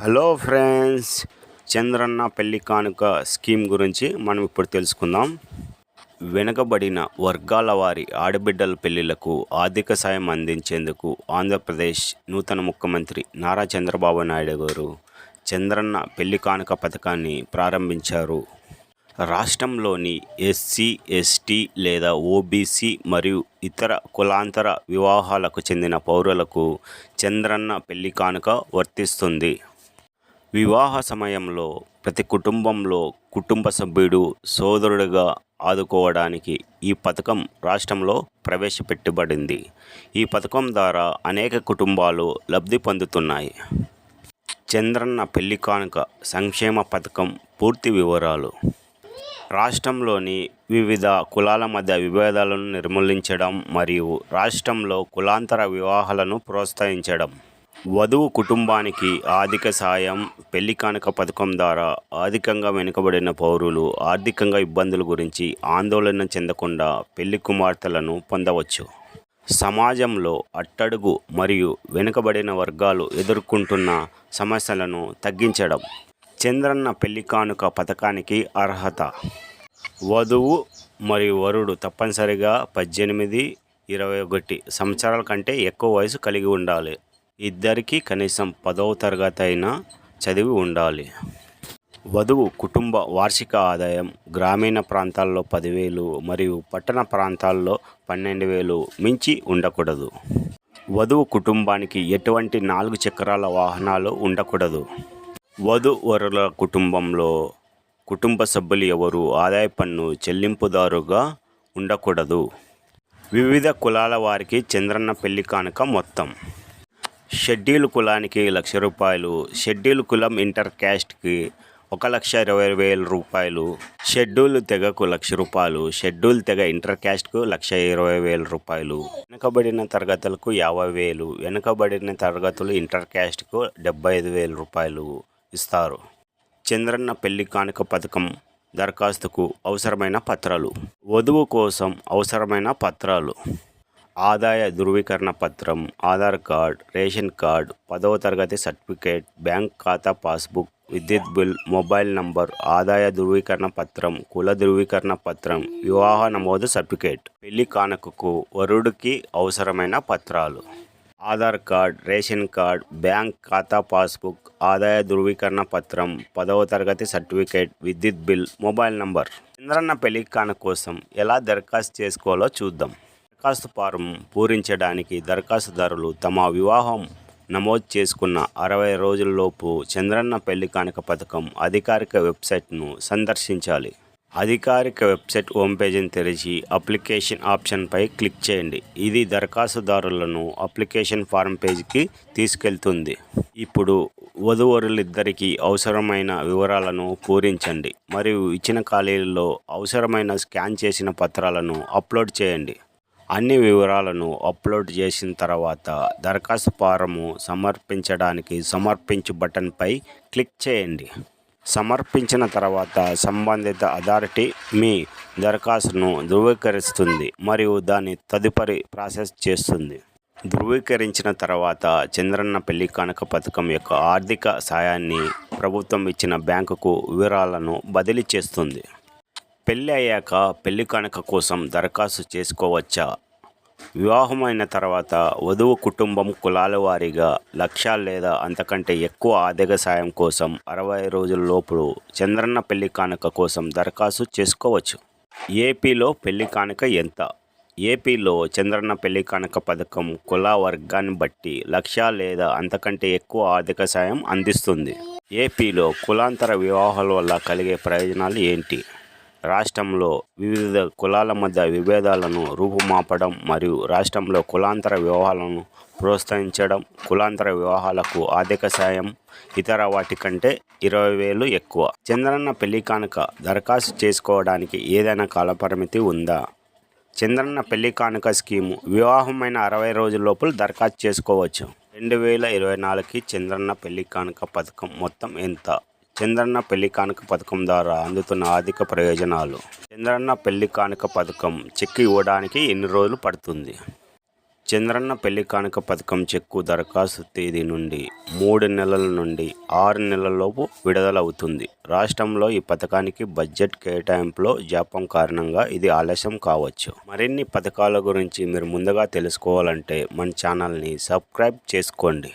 Hello friends, Chandranna పెళ్లి కానుక scheme గురించి మనం ఇప్పుడు తెలుసుకుందాం. వెనుకబడిన వర్గాల వారి ఆడబిడ్డల పెళ్లిళ్లకు ఆర్థిక సాయం అందించేందుకు ఆంధ్రప్రదేశ్ నూతన ముఖ్యమంత్రి నారా చంద్రబాబు నాయుడు గారు చంద్రన్న పెళ్లి కానుక పథకాన్ని ప్రారంభించారు. రాష్ట్రంలోని ఎస్సీ, ఎస్టీ లేదా ఓబీసీ మరియు ఇతర కులాంతర వివాహాలకు చెందిన పౌరులకు చంద్రన్న పెళ్లి కానుక వర్తిస్తుంది. వివాహ సమయంలో ప్రతి కుటుంబంలో కుటుంబ సభ్యుడు సోదరుడిగా ఆదుకోవడానికి ఈ పథకం రాష్ట్రంలో ప్రవేశపెట్టబడింది. ఈ పథకం ద్వారా అనేక కుటుంబాలు లబ్ధి పొందుతున్నాయి. చంద్రన్న పెళ్లి కానుక సంక్షేమ పథకం పూర్తి వివరాలు. రాష్ట్రంలోని వివిధ కులాల మధ్య విభేదాలను నిర్మూలించడం మరియు రాష్ట్రంలో కులాంతర వివాహాలను ప్రోత్సహించడం. వధువు కుటుంబానికి ఆర్థిక సాయం. పెళ్లి కానుక పథకం ద్వారా ఆర్థికంగా వెనుకబడిన పౌరులు ఆర్థికంగా ఇబ్బందుల గురించి ఆందోళన చెందకుండా పెళ్లి కుమార్తెలను పొందవచ్చు. సమాజంలో అట్టడుగు మరియు వెనుకబడిన వర్గాలు ఎదుర్కొంటున్న సమస్యలను తగ్గించడం. చంద్రన్న పెళ్లి కానుక పథకానికి అర్హత: వధువు మరియు వరుడు తప్పనిసరిగా 18, 21 సంవత్సరాల కంటే ఎక్కువ వయసు కలిగి ఉండాలి. ఇద్దరికీ కనీసం 10వ తరగతి అయినా చదివి ఉండాలి. వధువు కుటుంబ వార్షిక ఆదాయం గ్రామీణ ప్రాంతాల్లో 10,000 మరియు పట్టణ ప్రాంతాల్లో 12,000 మించి ఉండకూడదు. వధువు కుటుంబానికి ఎటువంటి 4 చక్రాల వాహనాలు ఉండకూడదు. వధూవరుల కుటుంబంలో కుటుంబ సభ్యులు ఎవరు ఆదాయ పన్ను చెల్లింపుదారుగా ఉండకూడదు. వివిధ కులాల వారికి చంద్రన్న పెళ్లి కానుక మొత్తం: షెడ్యూల్ కులానికి ₹1,00,000, షెడ్యూల్ కులం ఇంటర్ క్యాస్ట్కి ₹1,20,000, షెడ్యూల్ తెగకు ₹1,00,000, షెడ్యూల్ తెగ ఇంటర్ క్యాస్ట్కు ₹1,20,000, వెనుకబడిన తరగతులకు ₹50,000, వెనుకబడిన తరగతులు ఇంటర్ క్యాస్ట్కు ₹75,000 ఇస్తారు. చంద్రన్న పెళ్లి కానుక పథకం దరఖాస్తుకు అవసరమైన పత్రాలు. వధువు కోసం అవసరమైన పత్రాలు: ఆదాయ ధృవీకరణ పత్రం, ఆధార్ కార్డ్, రేషన్ కార్డ్, 10వ తరగతి సర్టిఫికేట్, బ్యాంక్ ఖాతా పాస్బుక్, విద్యుత్ బిల్, మొబైల్ నంబర్, ఆదాయ ధృవీకరణ పత్రం, కుల ధృవీకరణ పత్రం, వివాహ నమోదు సర్టిఫికేట్. పెళ్లి కానుకకు వరుడికి అవసరమైన పత్రాలు: Aadhaar card, ration card, bank ఖాతా పాస్బుక్, ఆదాయ ధృవీకరణ పత్రం, 10వ తరగతి సర్టిఫికేట్, విద్యుత్ బిల్, మొబైల్ నంబర్. చంద్రన్న పెళ్లి కానుక కోసం ఎలా దరఖాస్తు చేసుకోవాలో చూద్దాం. దరఖాస్తు ఫారం పూరించడానికి దరఖాస్తుదారులు తమ వివాహం నమోదు చేసుకున్న 60 రోజుల్లోపు చంద్రన్న పెళ్లి కానుక పథకం అధికారిక వెబ్సైట్ను సందర్శించాలి. అధికారిక వెబ్సైట్ హోంపేజీని తెరిచి అప్లికేషన్ ఆప్షన్పై క్లిక్ చేయండి. ఇది దరఖాస్తుదారులను అప్లికేషన్ ఫారం పేజీకి తీసుకెళ్తుంది. ఇప్పుడు వధూవరులిద్దరికీ అవసరమైన వివరాలను పూరించండి మరియు ఇచ్చిన ఖాళీలలో అవసరమైన స్కాన్ చేసిన పత్రాలను అప్లోడ్ చేయండి. అన్ని వివరాలను అప్లోడ్ చేసిన తర్వాత దరఖాస్తు ఫారము సమర్పించడానికి సమర్పించు బటన్పై క్లిక్ చేయండి. సమర్పించిన తర్వాత సంబంధిత అథారిటీ మీ దరఖాస్తును ధృవీకరిస్తుంది మరియు దాని తదుపరి ప్రాసెస్ చేస్తుంది. ధృవీకరించిన తర్వాత చంద్రన్న పెళ్లి కానుక పథకం యొక్క ఆర్థిక సాయాన్ని ప్రభుత్వం ఇచ్చిన బ్యాంకుకు వివరాలను బదిలీ చేస్తుంది. పెళ్లి అయ్యాక పెళ్లి కానుక కోసం దరఖాస్తు చేసుకోవచ్చా? వివాహమైన తర్వాత వధువు కుటుంబం కులాల వారీగా 1,00,000 లేదా అంతకంటే ఎక్కువ ఆర్థిక సాయం కోసం 60 రోజుల్లోపు చంద్రన్న పెళ్లి కానుక కోసం దరఖాస్తు చేసుకోవచ్చు. ఏపీలో పెళ్లి కానుక ఎంత? ఏపీలో చంద్రన్న పెళ్లి కానుక పథకం కుల వర్గాన్ని బట్టి 1,00,000 లేదా అంతకంటే ఎక్కువ ఆర్థిక సాయం అందిస్తుంది. ఏపీలో కులాంతర వివాహాల వల్ల కలిగే ప్రయోజనాలు ఏంటి? రాష్ట్రంలో వివిధ కులాల మధ్య విభేదాలను రూపుమాపడం మరియు రాష్ట్రంలో కులాంతర వివాహాలను ప్రోత్సహించడం. కులాంతర వివాహాలకు ఆర్థిక సాయం ఇతర వాటి కంటే 20,000 ఎక్కువ. చంద్రన్న పెళ్లి కానుక దరఖాస్తు చేసుకోవడానికి ఏదైనా కాలపరిమితి ఉందా? చంద్రన్న పెళ్లి కానుక స్కీము వివాహమైన 60 రోజుల్లోపు దరఖాస్తు చేసుకోవచ్చు. 2024కి చంద్రన్న పెళ్లి కానుక పథకం మొత్తం ఎంత? చంద్రన్న పెళ్లి కానుక పథకం ద్వారా అందుతున్న ఆర్థిక ప్రయోజనాలు. చంద్రన్న పెళ్లి కానుక పథకం చెక్ ఇవ్వడానికి ఎన్ని రోజులు పడుతుంది? చంద్రన్న పెళ్లి కానుక పథకం చెక్కు దరఖాస్తు తేదీ నుండి 3 నెలల నుండి 6 నెలలలోపు విడుదలవుతుంది. రాష్ట్రంలో ఈ పథకానికి బడ్జెట్ కేటాయింపులో జాప్యం కారణంగా ఇది ఆలస్యం కావచ్చు. మరిన్ని పథకాల గురించి మీరు ముందుగా తెలుసుకోవాలంటే మన ఛానల్ని సబ్స్క్రైబ్ చేసుకోండి.